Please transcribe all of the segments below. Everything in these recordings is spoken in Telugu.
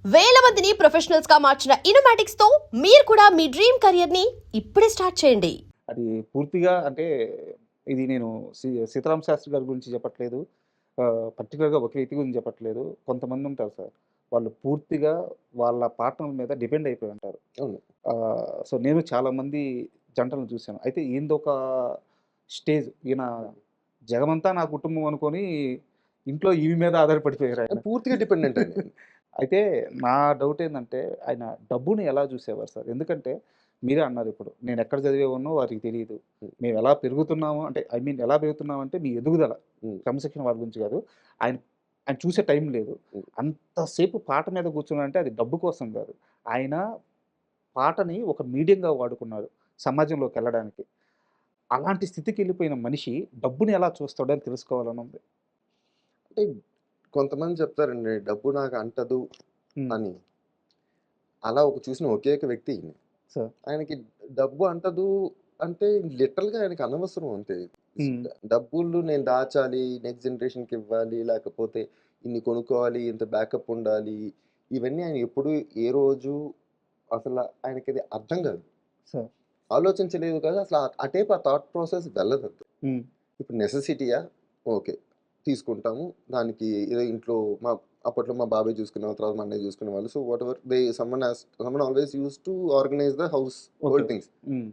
వేల మందిని ప్రొఫెషనల్స్ గా మార్చిన ఇనోమాటిక్స్ తో మీరు కూడా మీ డ్రీమ్ కెరియర్ ని ఇప్పుడే స్టార్ట్ చేయండి. అది పూర్తిగా అంటే ఇది నేను సీతారామ శాస్త్రి గారి గురించి చెప్పట్లేదు. పర్టిక్యులర్‌గా ఒక వ్యక్తి గురించి చెప్పట్లేదు. కొంతమంది ఉంటారు సార్. వాళ్ళు పూర్తిగా వాళ్ళ పార్ట్నర్ మీద డిపెండ్ అయిపోయి ఉంటారు. అవును. సో, నేను చాలామంది జంటలను చూసాను. అయితే ఈయనదొక స్టేజ్. ఈయన జగమంతా నా కుటుంబం అనుకోని ఇంట్లో ఈమె మీద ఆధారపడిపోయారాయన. పూర్తిగా డిపెండెంట్ అండి. అయితే నా డౌట్ ఏందంటే, ఆయన డబ్బుని ఎలా చూసేవారు సార్? ఎందుకంటే మీరే అన్నారు ఇప్పుడు. నేనెక్కడ చదివేవాడినో వారికి తెలీదు. హ్మ్. మేమెలా పెరుగుతున్నాము అంటే ఐ మీన్ ఎలా పెరుగుతున్నామంటే మీ ఎదుగుదల. హ్మ్. క్రమశిక్షణ వారి గురించి కాదు. ఆయన ఆయన చూసే టైం లేదు. హ్మ్. అంతసేపు పాట మీద కూర్చున్నాడంటే అది డబ్బు కోసం కాదు. ఆయన పాటని ఒక మీడియంగా వాడుకున్నారు సమాజంలోకెళ్ళడానికి. అలాంటి స్థితికెళ్ళిపోయిన మనిషి డబ్బుని ఎలా చూస్తాడో అని తెలుసుకోవాలని ఉంది. అంటే కొంతమంది చెప్తారండి డబ్బు నాకు అంటదు హ్మ్. అని. అలా చూసిన ఒకే ఒక వ్యక్తి ఈయన. సార్. ఆయనకి డబ్బు అంటదు అంటే లిటరల్‌గా ఆయనకి అనవసరం అంతే. హ్మ్. డబ్బులు నేను దాచాలి, నెక్స్ట్ జనరేషన్‌కి ఇవ్వాలి, లేకపోతే ఇన్ని కొనుక్కోవాలి, ఇంత బ్యాకప్ ఉండాలి. ఇవన్నీ ఆయన ఎప్పుడు ఏ రోజు అసల ఆయనకది అర్థం కాదు. సార్. ఆలోచించలేదు కదా! అసలు అటేపు ఆ థాట్ ప్రాసెస్ వెళ్ళదంతే. హ్మ్. ఇప్పుడు నెసెసిటీయా? ఓకే. తీసుకుంటాము. దానికి ఏదో ఇంట్లో అప్పట్లో మా బాబాయ్ చూసుకునేవాళ్ళు. తర్వాత మా అన్నయ్య చూసుకునేవాళ్ళు. So, whatever someone always used to organise the house okay. Hold things. హ్మ్.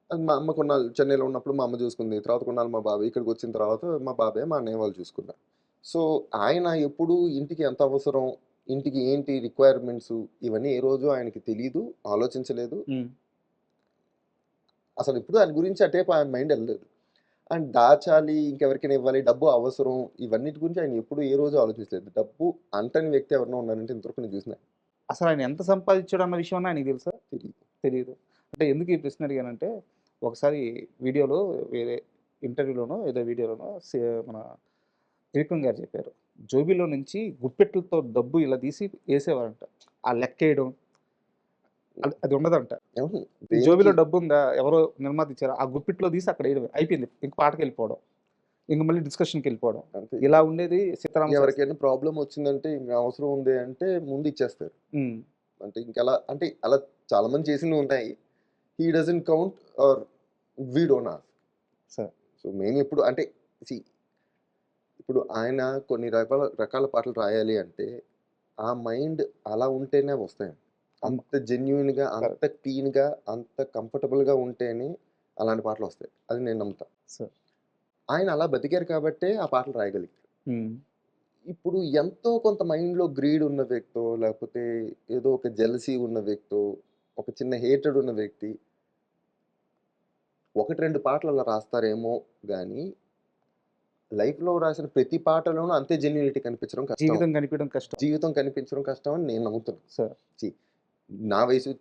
అది మా అమ్మ కొన్నాళ్ళు చెన్నైలో ఉన్నప్పుడు మా అమ్మ చూసుకుంది. తర్వాత కొన్నాళ్ళు మా బాబాయ్. ఇక్కడికొచ్చిన తర్వాత మా బాబాయ్, మా అన్నయ్య వాళ్ళు చూసుకున్నారు. సో, ఆయన ఎప్పుడు ఇంటికి ఎంత అవసరం, ఇంటికి ఏంటి రిక్వైర్మెంట్స్ ఇవన్నీ ఏ రోజు ఆయనకి తెలీదు. ఆలోచించలేదు. హ్మ్. అసలెప్పుడు దాని గురించి అటేపు ఆయన మైండ్ ఎళ్ళలేదు. అండ్ దాచాలి, ఇంకెవరికైనా ఇవ్వాలి, డబ్బు అవసరం ఇవన్నిటి గురించి ఆయన ఎప్పుడు ఏ రోజు ఆలోచించలేదు. డబ్బు అంటని వ్యక్తి ఎవరైనా ఉన్నారంటే ఇంతవరకు నేను చూసిన అసలాయన ఎంత సంపాదించాడన్న విషయమన్నా ఆయనకి తెలుసా? తెలీదు. తెలీదు. అంటే ఎందుకు ఈ ప్రశ్న అడిగానంటే, ఒకసారి వీడియోలో వేరే ఇంటర్వ్యూలోనో, ఏదో వీడియోలోనో మన త్రివిక్రమ్ గారు చెప్పారు. జోబీలో నుంచి గుప్పెట్లతో డబ్బు ఇలా తీసి ఏసేవారంట. ఆ లెక్కేయడం అది ఉండదంట. అవును. ఈ దేనికి జోబీలో డబ్బుందా? ఎవరో నిర్మాత ఇచ్చారు. ఆ గుప్పిట్లో తీసి అక్కడ ఎయడమే. అయిపోయింది. ఇంక పాటకెళ్ళిపోవడం. ఇంక మళ్ళీ డిస్కషన్‌కెళ్ళిపోవడం. అంతే. ఇలా ఉండేది సీతారామ శాస్త్రి. ఎవరికైనా ప్రాబ్లమ్ వచ్చిందంటే ఇంక అవసరం ఉంది అంటే ముందు ఇచ్చేస్తారు. హ్మ్. అంటే ఇంకలా అంటే అలా చాలా మంది చేసినవి ఉన్నాయి. He doesn't count or we don't ask. Sir. So, మేము ఎప్పుడు అంటే సీ ఇప్పుడు ఆయన కొన్ని రకాల రకాల పాటలు రాయాలి అంటే ఆ మైండ్ అలా ఉంటేనే వస్తాయి. అమ్మ. అంత జెన్యూన్‌గా, అంత కరెక్ట్. క్లీన్‌గా, అంత కంఫర్టబుల్‌గా ఉంటేనే అలాంటి పాటలొస్తాయి. అది నేను నమ్ముతా. సార్. ఆయన అలా బతికారు కాబట్టే ఆ పాటలు రాయగలిగారు. హ్మ్. ఇప్పుడు ఎంతో కొంత మైండ్‌లో గ్రీడ్ ఉన్న వ్యక్తో, లేకపోతే ఏదో ఒక జెలసీ ఉన్న వ్యక్తో, ఒక చిన్న హేట్రెడ్ ఉన్న వ్యక్తి 1, 2 పాటలు అలా రాస్తారేమో గానీ, లైఫ్‌లో రాసిన ప్రతి పాటలోనూ అంతే జెన్యూనిటీ కనిపించడం కష్టం. జీవితం కనిపియడం కష్టం. జీవితం కనిపించడం కష్టం అని నేను నమ్ముతున్నా. సార్. సి నా వయసు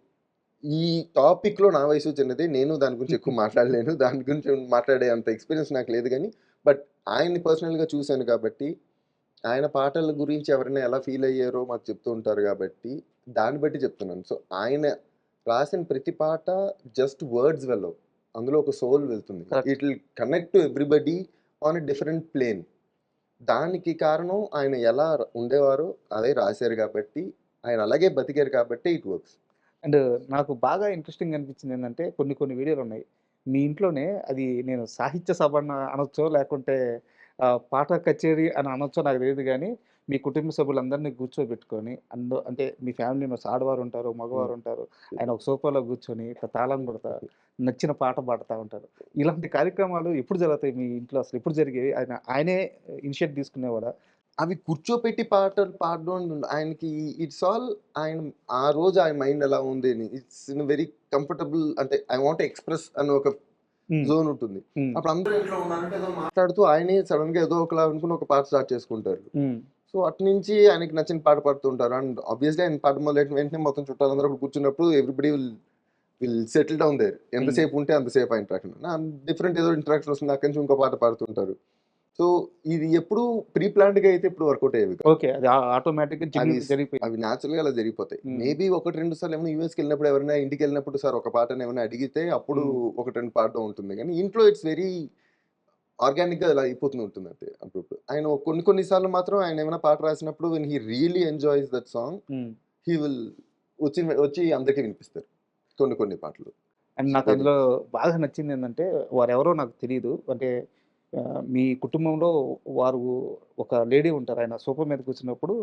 ఈ టాపిక్‌లో నా వయసు చిన్నదే. నేను దాని గురించి ఎక్కువ మాట్లాడలేను. దాని గురించి మాట్లాడే అంత ఎక్స్‌పీరియన్స్ నాకు లేదు గానీ, బట్ ఆయన్ని పర్సనల్‌గా చూసాను కాబట్టి, ఆయన పాటల గురించి ఎవరైనా ఎలా ఫీల్ అయ్యారో మాకు చెప్తూ ఉంటారు గాబట్టి, దాన్ని బట్టి చెప్తున్నాను. సో, ఆయన రాసిన ప్రతి పాట జస్ట్ వర్డ్స్ వెళ్ళవు. అందులో ఒక సోల్ వెళ్తుంది. Correct. It will connect to everybody on a different plane. దానికి కారణం ఆయన ఎలా ఉండేవారో అదే రాశారు గాబట్టి, ఆయన అలాగే బతికారు కాబట్టే ఇట్ వర్క్స్. అండ్ నాకు బాగా ఇంట్రెస్టింగ్‌గా అనిపించిందేంటంటే కొన్ని కొన్ని వీడియోలున్నాయి. మీ ఇంట్లోనే అది నేను సాహిత్య సభ అనొచ్చో లేకుంటే పాట కచేరీ అని అనొచ్చో నాకు తెలీదు గానీ, మీ కుటుంబ సభ్యులందరిని కూర్చోబెట్టుకొని అంటే మీ ఫ్యామిలీ మెంబర్స్ ఆడవారుంటారు, హ్మ్. మగవారుంటారు. ఆయన ఒక సోఫాలో కూర్చొని ఇట్లా తాళం కొడతా, నచ్చిన పాట పాడుతా ఉంటారు. ఇలాంటి కార్యక్రమాలు ఎప్పుడు జరుగుతాయి మీ ఇంట్లో అసలు ఎప్పుడు జరిగేవి? ఆయనే ఇనిషియేట్ తీసుకునేవాడా? అవి కూర్చోపెట్టి పాటలు పాడడం ఆయనకి ఇట్స్ ఆల్ ఆయన ఆ రోజు ఆయన మైండ్ ఎలా ఉంది అని. ఇట్స్ ఇన్ వెరీ కంఫర్టబుల్ అంటే ఐ వాంట్ ఎక్స్‌ప్రెస్ అని ఒక హ్మ్. జోన్ ఉంటుంది. హ్మ్. అప్పుడు అందరూ ఇంట్లో ఉన్నారంటే ఏదో మాట్లాడుతూ ఆయనే సడెన్‌గా ఏదో ఒకలా అనుకుని ఒక పాట స్టార్ట్ చేసుకుంటారు. హ్మ్. సో, అటునుంచి ఆయనకి నచ్చిన పాట పాడుతూ ఉంటారు. అండ్ ఆబ్వియస్‌లీ ఆయన పాట మొదలెట్టిన వెంటనే మొత్తం చుట్టాలందరూ అక్కడ కూర్చున్నప్పుడు everybody will settle down there. Hmm. ఎంతసేపు ఉంటే అంతసేపు ఆ ఇంటరాక్షన్. డిఫరెంట్ ఏదో ఇంటరాక్షన్ వస్తుంది. అక్కడి నుంచి ఇంకో పాట పాడుతుంటారు. సో, ఇది ఎప్పుడు ప్రీ ప్లాన్డ్‌గా అయితే ఎప్పుడు వర్కౌట్ అయ్యేవి కాదు. ఓకే. అది ఆటోమేటిక్‌గా అవి జరిగిపోయింది. అవి నేచురల్‌గా అలా జరిగిపోతాయి. హ్మ్. మేబీ 1, 2 సార్లు ఏమైనా యూఎస్‌కెళ్ళినప్పుడు ఎవరైనా ఇంటికెళ్ళినప్పుడు సార్ ఒక పాటని ఏమైనా అడిగితే అప్పుడు హ్మ్. 1, 2 పాడడం ఉంటుంది. కానీ ఇంట్లో ఇట్స్ వెరీ ఆర్గానిక్‌గా అలా అయిపోతూ ఉంటుంది అంతే అప్పుడప్పుడు. ఆయన కొన్ని కొన్ని సార్లు మాత్రం ఆయన ఏమైనా పాట రాసినప్పుడు when he really enjoys that song హ్మ్. హీ విల్ వచ్చి అందరికీ వినిపిస్తారు కొన్ని పాటలు. అండ్ నాకు అందులో బాగా నచ్చింది ఏంటంటే వారెవరో నాకు తెలియదు. అంటే మీ కుటుంబంలో వారు ఒక లేడీ ఉంటారు. ఆయన సోఫా మీద కూర్చున్నప్పుడు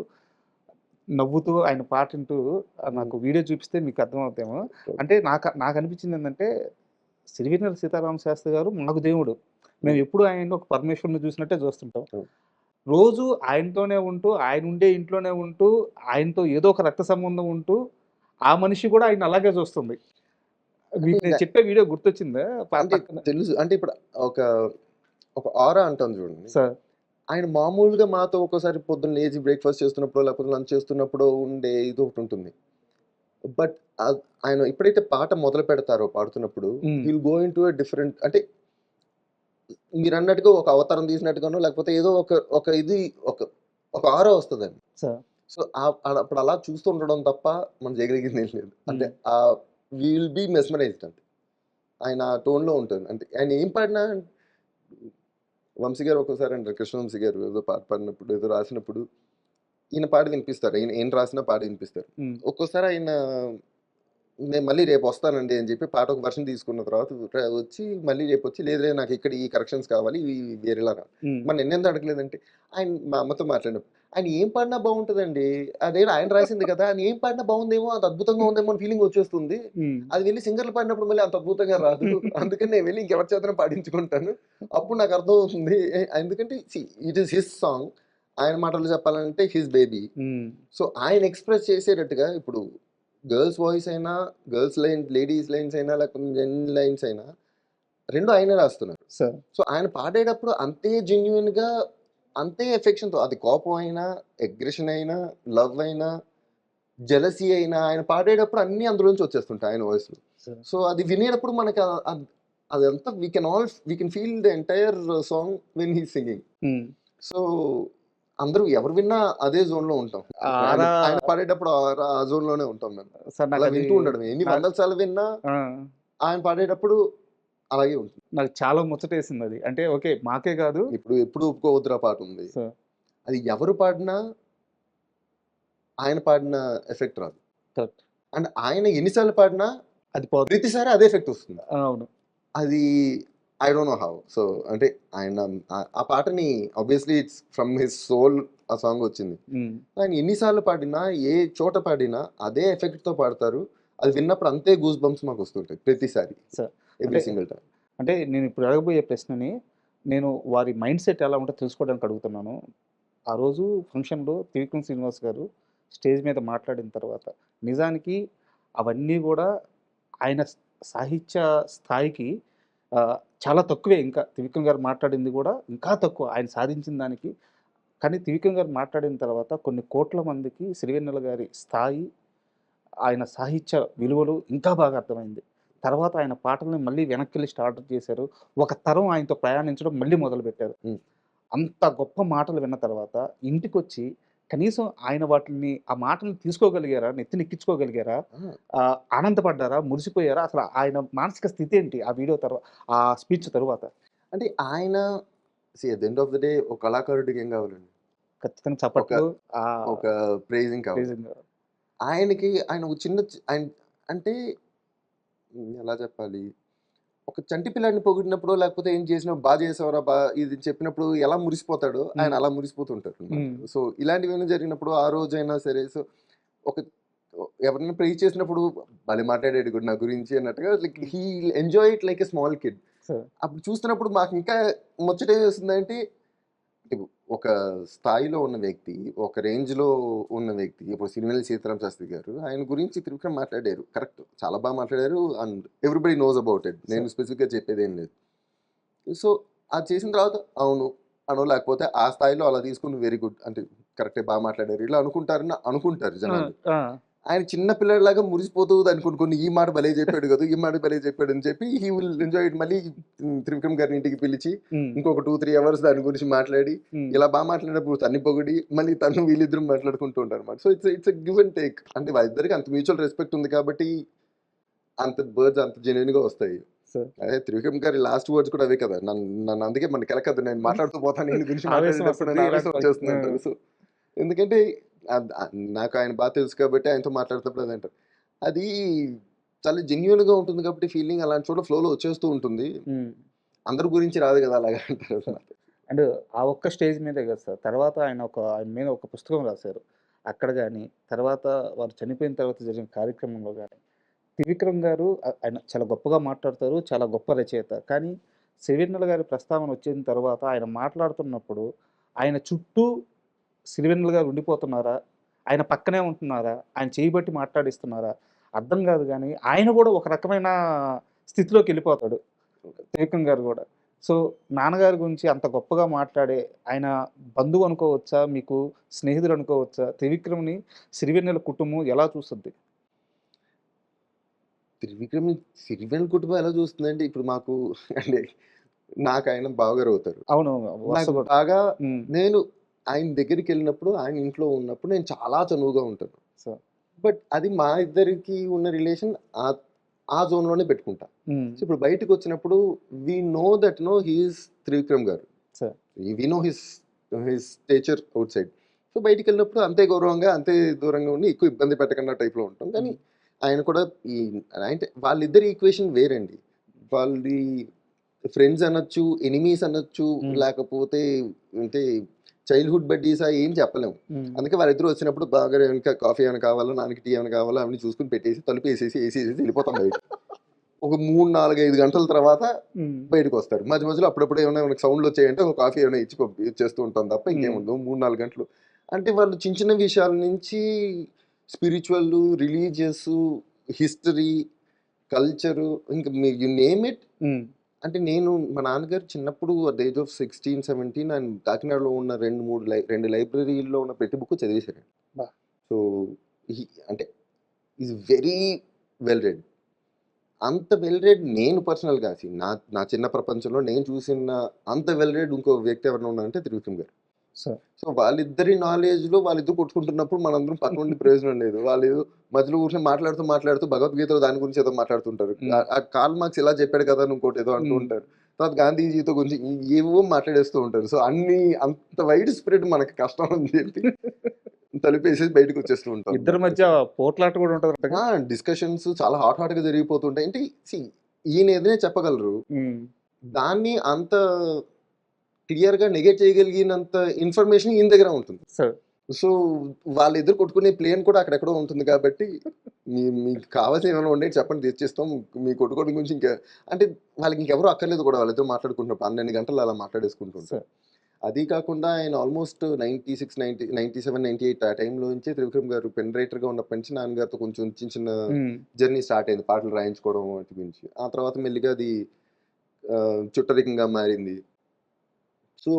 నవ్వుతూ ఆయన పాట వింటూ నాకు వీడియో చూపిస్తే మీకు అర్థమవుతేమో. అంటే నాకు అనిపించింది ఏంటంటే సిరివెన్నెల సీతారామ శాస్త్రి గారు మాకు దేవుడు. మేము ఎప్పుడు ఆయన్ని ఒక పరమేశ్వరుని చూసినట్టే చూస్తుంటాం. రోజు ఆయనతోనే ఉంటూ, ఆయన ఉండే ఇంట్లోనే ఉంటూ, ఆయనతో ఏదో ఒక రక్త సంబంధం ఉంటూ, ఆ మనిషి కూడా ఆయన అలాగే చూస్తుంది. మీకు నేను చెప్పే వీడియో గుర్తొచ్చిందా? అంటే పక్కన తెలుసు. అంటే ఇప్పుడు ఒక ఒక ఆరా అంటాం చూడండి. సార్. ఆయన మామూలుగా మాతో ఒక్కోసారి పొద్దున్న లేచి బ్రేక్‌ఫాస్ట్ చేస్తున్నప్పుడో, లేకపోతే లంచ్ చేస్తున్నప్పుడో ఉండే ఇదొకటుంటుంది. బట్ ఆయన ఎప్పుడైతే పాట మొదలు పెడతారో పాడుతున్నప్పుడు, హ్మ్. He will go into a different, అంటే మీరన్నట్టుగా ఒక అవతారం తీసినట్టుగానో, లేకపోతే ఏదో ఒక ఇది ఒక ఒక ఆరా వస్తదండి. సార్. సో, అప్పుడు అలా చూస్తూ ఉండడం తప్ప మనం చేయగలిగిందేం లేదు. అంటే హ్మ్. వి విల్ బి మెస్మరైజ్డ్ అంతే. ఆయన ఆ టోన్‌లో ఉంటుంది. అంటే ఆయన ఏం పాడినా వంశీ గారు ఒక్కోసారి అంటారు, కృష్ణవంశీ గారు ఏదో పాట పాడినప్పుడు, ఏదో రాసినప్పుడు ఈయన పాడి వినిపిస్తారు. ఈయన ఏం రాసినా పాడి వినిపిస్తారు. హ్మ్. ఒక్కోసారి ఆయన నేను మళ్ళీ రేపొస్తానండి అని చెప్పి పాట ఒక వెర్షన్ తీసుకున్న తర్వాత వచ్చి మళ్ళీ రేపొచ్చి లేదు లేదు నాకు ఇక్కడ ఈ కరెక్షన్స్ కావాలి, ఇవి వేరేలా రా. హ్మ్. మరి నిన్నెందుకు అడగలేదంటే, ఆయన మా అమ్మతో మాట్లాడినప్పుడు ఆయన ఏం పాడినా బాగుంటుందండి. అదేదో ఆయన రాసింది కదా! ఆయన ఏం పాడినా బాగుందేమో, అది అద్భుతంగా ఉందేమో అని ఫీలింగ్ వచ్చేస్తుంది. హ్మ్. అది వెళ్ళి సింగర్లు పాడినప్పుడు మళ్ళీ అంత అద్భుతంగా రాదు. అందుకని నేను వెళ్ళి ఇంకెవరి చేతన పాడించుకుంటాను. అప్పుడు నాకు అర్థమవుతుంది. ఎందుకంటే ఇట్ ఈస్ హిస్ సాంగ్. ఆయన మాటలు చెప్పాలంటే హిస్ బేబీ. హ్మ్. సో, ఆయన ఎక్స్‌ప్రెస్ చేసేటట్టుగా ఇప్పుడు గర్ల్స్ వాయిస్ అయినా, లేడీస్ లైన్స్ అయినా, లేకపోతే జెన్ లైన్స్ అయినా 2 ఆయనే రాస్తున్నారు. సార్. సో, ఆయన పాడేటప్పుడు అంతే జెన్యూన్‌గా, అంతే ఎఫెక్షన్‌తో, అది కోపం అయినా, అగ్రెషన్ అయినా, లవ్ అయినా, జెలసీ అయినా, ఆయన పాడేటప్పుడు అన్నీ అందులోంచి వచ్చేస్తుంటాయి ఆయన వాయిస్‌లో. సార్. సో, అది వినేటప్పుడు మనకి అదంతా we can feel the entire song when he is singing. Hmm. So, అందరూ ఎవరు విన్నా అదే జోన్‌లో ఉంటాం. ఆయన ఆరా ఆయన పాడేటప్పుడు ఆ జోన్‌లోనే ఉంటాం మేము. సార్ అలా నాకది వింటూ ఉండడమే. ఎన్ని నా వందల సార్లు విన్నా ఆ! ఆయన పాడేటప్పుడు అలాగే ఉంటుంది. నాకు చాలా ముచ్చటేసిందది. అంటే ఓకే. మాకే కాదు. ఇప్పుడు 'ఎప్పుడు ఒప్పుకోవద్దురా' పాటుంది. సార్. అది ఎవరు పాడినా ఆయన పాడిన ఎఫెక్ట్ రాదు. కరెక్ట్. అండ్ ఆయన ఎన్ని సార్లు పాడినా అది పోదు. ప్రతిసారి అదే ఎఫెక్ట్ వస్తుంది. అవును. అది I don't know how. So, అంటే ఆయన ఆ పాటని obviously it's from his soul ఆ సాంగ్ వచ్చింది. హ్మ్. ఆయన ఎన్ని సార్లు పాడినా, ఏ చోట పాడినా అదే ఎఫెక్ట్‌తో పాడతారు. అది విన్నప్పుడు అంతే గూస్ బంప్స్ మాకొస్తుంటాయి ప్రతిసారి. సార్. ఎవ్రీ అంటే సింగిల్ టైమ్. అంటే నేను ఇప్పుడు అడగబోయే ప్రశ్నని నేను వారి మైండ్ సెట్ ఎలా ఉంటదో తెలుసుకోవడానికి అడుగుతున్నాను. ఆ రోజు ఫంక్షన్‌లో త్రివిక్రమ్ శ్రీనివాస్ గారు స్టేజ్ మీద మాట్లాడిన తర్వాత నిజానికి అవన్నీ గూడా ఆయన సాహిత్య స్థాయికి చాలా తక్కువే ఇంకా. త్రివిక్రమ్ గారు మాట్లాడింది గూడా ఇంకా తక్కువ. ఆయన సాధించిన దానికి. కానీ త్రివిక్రమ్ గారు మాట్లాడిన తర్వాత కొన్ని కోట్ల మందికి సిరివెన్నెల గారి స్థాయి, ఆయన సాహిత్య విలువలు ఇంకా బాగా అర్థమైంది. తర్వాత ఆయన పాటల్ని మళ్ళీ వెనక్కెళ్ళి స్టార్ట్ చేశారు. ఒక తరం ఆయనతో ప్రయాణించడం మళ్ళీ మొదలుపెట్టారు. హ్మ్. అంత గొప్ప మాటలు విన్న తర్వాత ఇంటికొచ్చి కనీసం ఆయన వాటిని ఆ మాటలను తీసుకోగలిగారా? నెత్తినెక్కించుకోగలిగారా? ఆ! ఆనందపడ్డారా? మురిసిపోయారా? అసలు ఆయన మానసిక స్థితి ఏంటి? ఆ వీడియో ఆ స్పీచ్ తరువాత? అంటే ఆయన at the end of the day ఒక కళాకారుడికి ఏం కావాలండి? ఖచ్చితంగా ఒక చప్పట్లు ఒక ప్రైజింగ్ కావాలి. ప్రైజింగ్. ఆయన ఒక చిన్న ఆయన అంటే ఎలా చెప్పాలి? ఒక చంటి పిల్లాడిని పొగిడినప్పుడో, లేకపోతే ఏం చేసినా చేసావురా ఇది చెప్పినప్పుడు ఎలా మురిసిపోతాడో, ఆయన హ్మ్. అలా మురిసిపోతుంటారనమాట. హ్మ్. సో, ఇలాంటివేమైనా జరిగినప్పుడు ఆ రోజైనా సరే, సో, ఒక ఎవరైనా ప్రైజ్ చేసినప్పుడు భలే మాట్లాడాడు గుడ్ నా గురించి అన్నట్టుగా like he enjoy it like a small kid. So అప్పుడు చూస్తున్నప్పుడు మాకు ఇంకా ముచ్చటేస్తుందంటే, ఒక స్థాయిలో ఉన్న వ్యక్తి, ఒక రేంజ్‌లో ఉన్న వ్యక్తి, ఇప్పుడు సిరివెన్నెల సీతారామ శాస్త్రి గారు ఆయన గురించి త్రివిక్రమ్ మాట్లాడారు. కరెక్ట్. చాలా బాగా మాట్లాడారు. And everybody knows about it. So నేను స్పెసిఫిక్‌గా చెప్పేదేం లేదు. సో, అది చేసిన తర్వాత అవును అనో, లేకపోతే ఆ స్థాయిలో అలా తీసుకొని వెరీ గుడ్ అంటే కరెక్టే బాగా మాట్లాడారు. ఇలా అనుకుంటారని అనుకుంటారు ఆ! జనాలు. ఆ! ఆయన చిన్న పిల్లాడిలాగా మురిసిపోతూ దాన్ని కొన్ని ఈ మాట భలే చెప్పాడు కదా! ఈ మాట భలే చెప్పాడు అని చెప్పి హీ విల్ ఎంజాయ్ ఇట్. మళ్ళీ త్రివిక్రమ్ గారిని ఇంటికి పిలిచి హ్మ్. ఇంకొక 2, 3 అవర్స్ దాని గురించి మాట్లాడి, హ్మ్. ఇలా బాగా మాట్లాడినప్పుడు తన్ని పొగిడి, మళ్ళీ తను వీళ్ళిద్దరు మాట్లాడుకుంటూ ఉంటారన్నమాట. So, it's a give and take. అంటే వాళ్ళిద్దరికి అంత మ్యూచువల్ రెస్పెక్ట్ ఉంది కాబట్టి అంత వర్డ్స్ అంత జెన్యూన్‌గా వస్తాయి. సో అదే త్రివిక్రమ్ గారి లాస్ట్ వర్డ్స్ కూడా అవే కదా! నన్ను అందుకే మన కెలకద్దు నేను మాట్లాడుతూ పోతాను ఈయన గురించి ఆవేశం మాట్లాడేటప్పుడు వస్తది. నాకు ఇలాంటి ఆవేశం వచ్చేస్తుంది ఆ! అంటారు. సో, ఎందుకంటే నాకు ఆయన బాగా తెలుసు కాబట్టి ఆయనతో మాట్లాడుతున్నప్పుడు అది అంటారు. అది చాలా జెన్యున్‌గా ఉంటుంది కాబట్టి ఫీలింగ్ అలాంటి చోట్ల ఫ్లోలో వచ్చేస్తూ ఉంటుంది. అందరి గురించి రాదు కదా! అలాగా అంటారు. అండ్ ఆ ఒక్క స్టేజ్ మీదే కదా సార్. తర్వాత ఆయన మీద ఒక పుస్తకం రాశారు. అక్కడ గాని, తర్వాత వారు చనిపోయిన తర్వాత జరిగిన కార్యక్రమంలో గాని, త్రివిక్రమ్ గారు ఆయన చాలా గొప్పగా మాట్లాడతారు. చాలా గొప్ప రచయిత. కానీ సిరివెన్నెల గారి ప్రస్తావన వచ్చిన తర్వాత ఆయన మాట్లాడుతున్నప్పుడు ఆయన చుట్టూ సిరివెన్నెల గారు ఉండిపోతున్నారా? ఆయన పక్కనే ఉంటున్నారా? ఆయన చేయి బట్టి మాట్లాడిస్తున్నారా? అర్థం కాదు గానీ, ఆయన కూడా ఒక రకమైన స్థితిలోకెళ్ళిపోతాడు. త్రివిక్రమ్ గారు గూడా. సో, నాన్నగారి గురించి అంత గొప్పగా మాట్లాడే ఆయన బంధువు అనుకోవచ్చా? మీకు స్నేహితుడు అనుకోవచ్చా? త్రివిక్రమ్‌ని సిరివెన్నెల కుటుంబం ఎలా చూస్తది? త్రివిక్రమ్ సిరివెన్నెల కుటుంబం ఎలా చూస్తుందంటే ఇప్పుడు మాకు అంటే నాకు ఆయన బావగారు అవుతారు. అవును. నాకు వాస్తవం. బాగా హ్మ్. నేను ఆయన దగ్గరికెళ్ళినప్పుడు, ఆయన ఇంట్లో ఉన్నప్పుడు నేను చాలా చనువుగా ఉంటాను. సో బట్ అది మా ఇద్దరికి ఉన్న రిలేషన్ ఆ జోన్‌లోనే పెట్టుకుంటా. హ్మ్. సో, ఇప్పుడు బయటికొచ్చినప్పుడు we know that he is Trivikram garu. Sir. We know his stature outside. So, బయటికెళ్ళినప్పుడు అంతే గౌరవంగా, అంతే దూరంగా ఉండి ఎక్కువ ఇబ్బంది పెట్టకుండా టైప్‌లో ఉంటాం. కానీ ఆయన కూడా అంటే వాళ్ళిద్దరి ఈక్వేషన్ వేరండి. వాళ్ళది ఫ్రెండ్స్ అనొచ్చు, ఎనిమీస్ అనొచ్చు, లేకపోతే అంటే చైల్డ్‌హుడ్ బడ్డీసా ఏం చెప్పలేము. అందుకే వాళ్ళిద్దరూ వచ్చినప్పుడు బాగా ఇంకా కాఫీ ఏమైనా కావాలా, నాన్నకి టీ ఏమైనా కావాలా అవన్నీ చూసుకొని పెట్టేసి, తలుపేసేసి, ఏసీ ఏసేసి వెళ్ళిపోతాం బయటికి. ఒక 3, 4, 5 గంటల తర్వాత బయటకొస్తారు. మధ్య మధ్యలో అప్పుడప్పుడు ఏమైనా మనకు సౌండ్‌లొచ్చాయంటే ఒక కాఫీ ఏమైనా ఇచ్చేస్తూ ఉంటాం తప్ప ఇంకేముండదు. 3, 4 గంటలు. అంటే వాళ్ళు చిన్న చిన్న విషయాల నుంచి స్పిరిచ్యువల్, రిలీజియస్, హిస్టరీ, కల్చరు ఇంకా యూ నేమ్ ఇట్. అంటే నేను మా నాన్నగారు చిన్నప్పుడు అట్ ద ఏజ్ ఆఫ్ 16, 17 ఆయన కాకినాడలో ఉన్న 2 లైబ్రరీల్లో ఉన్న ప్రతి బుక్ చదివేశారండి. బా! సో, అంటే ఈజ్ వెరీ వెల్ రెడ్. అంత వెల్ రెడ్ నేను పర్సనల్‌గా నా చిన్న ప్రపంచంలో నేను చూసిన అంత వెల్ రెడ్ ఇంకో వ్యక్తి ఎవరైనా ఉన్నారంటే త్రివిక్రమ్ గారు. సార్. సో, వాళ్ళిద్దరి నాలెడ్జ్‌లో వాళ్ళిద్దరు కొట్టుకుంటున్నప్పుడు మనందరం పక్కన ఉండి ప్రయోజనం లేదు. వాళ్ళు మధ్యలో కూర్చొని మాట్లాడుతూ భగవద్గీతలో దాని గురించి ఏదో మాట్లాడుతుంటారు. ఆ కార్ల్ మార్క్స్ ఇలా చెప్పాడు కదా! అని ఇంకోటి ఏదో అంటూ ఉంటారు. తర్వాత గాంధీజీతో గురించి ఏవేవో మాట్లాడేస్తూ ఉంటారు. సో, అంత వైడ్ స్ప్రెడ్ మనకు కష్టం అని చెప్పి తలుపేసేసి బయటకొచ్చేస్తూ ఉంటాం. ఇద్దరి మధ్య పోట్లాట కూడా ఉంటదంటగా? డిస్కషన్స్ చాలా హాట్‌గా జరిగిపోతుంటాయి. అంటే ఈయన ఏదైనా చెప్పగలరు. దాన్ని అంత క్లియర్‌గా నెగెట్ చేయగలిగినంత ఇన్ఫర్మేషన్ ఈయన దగ్గర ఉంటుంది. సార్. సో, వాళ్ళిద్దరు కొట్టుకునే ప్లేన్ కూడా అక్కడెక్కడో ఉంటుంది కాబట్టి, మీకు కావాల్సినవి ఏమైనా ఉంటే చెప్పండి తెచ్చిస్తాం. మీ కొట్టుకోవడం గురించి ఇంకా అంటే వాళ్ళకి ఇంకెవరు అక్కర్లేదు కూడా వాళ్ళిద్దరు మాట్లాడుకుంటున్నప్పుడు 12 గంటలు అలా మాట్లాడేసుకుంటూ ఉంటారు. అది కాకుండా ఆయన ఆల్మోస్ట్ 96, 97, 98 ఆ టైంలో నుంచే త్రివిక్రమ్ గారు పెన్ రైటర్‌గా ఉన్నప్పటి నుంచి నాన్నగారితో కొంచెం చిన్న జర్నీ స్టార్ట్ అయింది. పాటలు రాయించుకోవడం వాటి గురించి. ఆ తర్వాత మెల్లిగా అది చుట్టరికంగా మారింది. సో,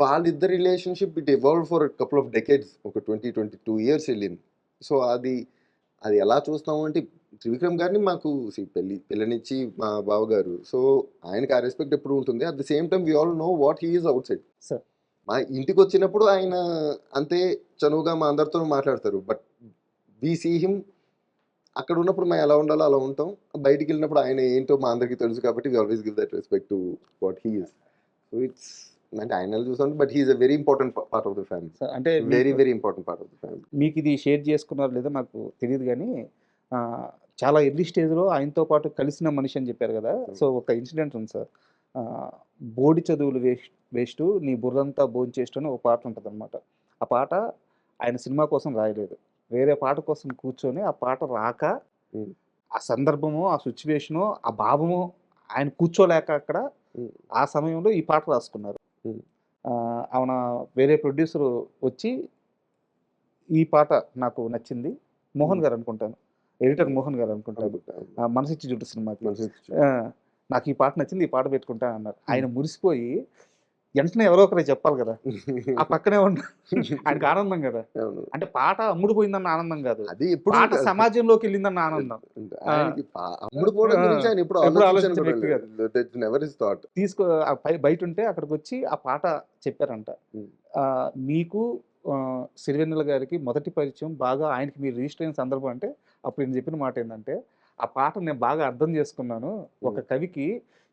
వాళ్ళిద్దరి relationship it evolved for couple of decades. ఒక 20, 22 ఇయర్స్ ఎళ్ళింది. సో, అది ఎలా చూస్తాము అంటే త్రివిక్రమ్ గారిని మాకు పెళ్ళనిచ్చి మా బావగారు. సో, ఆయనకి ఆ రెస్పెక్ట్ ఎప్పుడూ ఉంటుంది. At the same time we all know what he is outside. Sir. మా ఇంటికొచ్చినప్పుడు ఆయన అంతే చనువుగా మా అందరితోనూ మాట్లాడతారు. బట్ వి సీ హిమ్ అక్కడ ఉన్నప్పుడు మేము ఎలా ఉండాలో అలా ఉంటాం. బయటికెళ్ళినప్పుడు ఆయన ఏంటో మా అందరికీ తెలుసు కాబట్టి we always give that respect to what he is. So, అంటే ఆయన చూసాం but he is a very important part of the family. అంటే very very important part of the family. మీకిది షేర్ చేసుకున్నారో లేదో నాకు తెలీదు గానీ, చాలా ఎర్లీ స్టేజ్‌లో ఆయనతో పాటు కలిసిన మనిషి అని చెప్పారు గదా! సో, ఒక ఇన్సిడెంట్ ఉంది సార్. బోడి చదువులు వేస్టు నీ బుర్రంతా భోంచేస్టు అని ఒక పాట ఉంటదనమాట. ఆ పాట ఆయన సినిమా కోసం రాయలేదు. వేరే పాట కోసం కూర్చొని ఆ పాట రాక, ఆ సందర్భము, ఆ సిట్యుయేషను, ఆ భావము ఆయన కూర్చోలేక అక్కడ ఆ సమయంలో ఈ పాట రాసుకున్నారు. ఆమెన వేరే ప్రొడ్యూసరు వచ్చి ఈ పాట నాకు నచ్చింది. మోహన్ గారు అనుకుంటాను. ఎడిటర్ మోహన్ గారు అనుకుంటాను. 'మనసిచ్చి చూడు' సినిమాకి. నాకు ఈ పాట నచ్చింది. ఈ పాట పెట్టుకుంటా అన్నారు. ఆయన మురిసిపోయి వెంటనే ఎవరో ఒకరు చెప్పాలి కదా! ఆ పక్కనే ఉన్న ఆయనకి ఆనందం కదా! అంటే పాట అమ్ముడుపోయిందన్న ఆనందం కాదు. అది ఎప్పుడు పాట సమాజంలోకెళ్ళిందన్న ఆనందం. ఆయనకి అమ్ముడుపోవడం గురించి ఆయన ఎప్పుడు ఆలోచించిన వ్యక్తి కాదు. That never his thought. బయటుంటే అక్కడికొచ్చి ఆ పాట చెప్పారంట. మీకు సిరివెన్నెల గారికి మొదటి పరిచయం బాగా ఆయనకి మీరు రిజిస్టర్ అయిన సందర్భం అంటే అప్పుడు ఈయన చెప్పిన మాట ఏందంటే, ఆ పాట నేను బాగా అర్థం చేసుకున్నాను. ఒక కవికి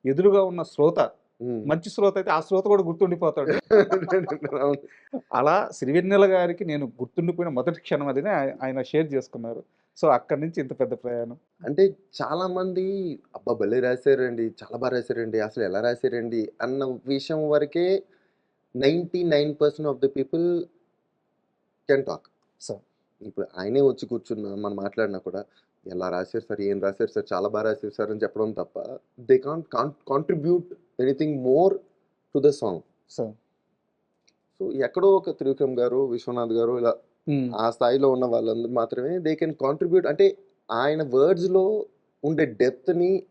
ఎదురుగా ఉన్న శ్రోత మంచి శ్రోత అయితే ఆ శ్రోత కూడా గుర్తుండిపోతాడు. అవును. అలా సిరివెన్నెల గారికి నేను గుర్తుండిపోయిన మొదటి క్షణం అదినే ఆయన షేర్ చేసుకున్నారు. సో, అక్కడి నుంచి ఇంత పెద్ద ప్రయాణం. అంటే చాలా మంది అబ్బా! భలే రాశారండి. చాలా బా రాశారండి. అసలు ఎలా రాశారండి అన్న విషయం వరకే 99% of the people can talk. So, ఇప్పుడు ఆయనే వచ్చి కూర్చున్నా మనం మాట్లాడినా కూడా ఎలా రాశారు సార్? ఏం రాశారు సార్? చాలా బా రాశారు సార్ అని చెప్పడం తప్ప they can't contribute anything more to the song. So, so ఎక్కడో ఒక త్రివిక్రమ్ గారు, విశ్వనాథ్ గారు ఇలా హ్మ్. ఆ స్థాయిలో ఉన్న వాళ్ళందరూ మాత్రమే దే కెన్ కాంట్రిబ్యూట్. అంటే ఆయన వర్డ్స్‌లో ఉండే డెప్త్‌ని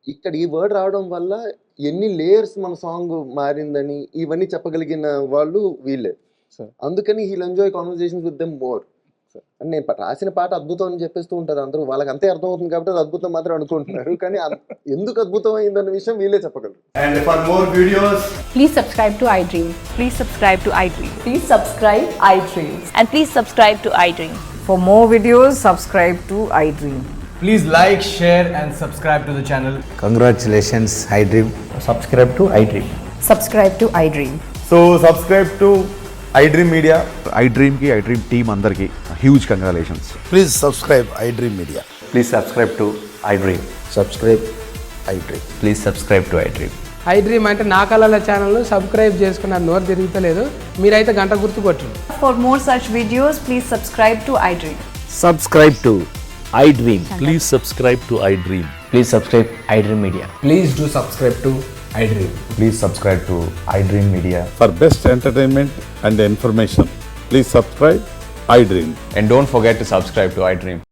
ఇక్కడ ఈ వర్డ్ రావడం వల్ల ఎన్ని లేయర్స్ మన సాంగ్ మారిందని ఇవన్నీ చెప్పగలిగిన వాళ్ళు వీళ్ళే. సో, అందుకని he'll enjoy conversations with them more. అంటే నేను రాసిన పాట అద్భుతం అని చెప్పేస్తూ ఉంటారు అందరూ. వాళ్ళకి అంతే అర్థమవుతుంది కాబట్టి అది అద్భుతం మాత్రం అనుకుంటున్నారు. కానీ ఎందుకు అద్భుతం అయిందన్న విషయం వీళ్ళే చెప్పగలరు. And for more videos, Please subscribe to iDream. Please subscribe to iDream. Please subscribe iDream. And please subscribe to iDream. For more videos, subscribe to iDream. please like, share and subscribe to the channel. Congratulations, iDream. subscribe to iDream. Subscribe to iDream. So subscribe to iDream Media. iDream ki iDream team andarki huge congratulations. Please subscribe iDream Media. Please subscribe to iDream. Subscribe iDream. Please subscribe to iDream. iDream అంటే నా కళల ఛానల్ సబ్స్క్రైబ్ చేసుకున్నారు. నోరు తిరుగుతలేదు, మీరైతే గంట గుర్తు కొట్టండి. For more such videos, please subscribe to iDream. Subscribe to iDream. Please subscribe to iDream. Please subscribe iDream Media. Please do subscribe to iDream. Please subscribe to iDream Media. For best entertainment and information, please subscribe iDream. And don't forget to subscribe to iDream.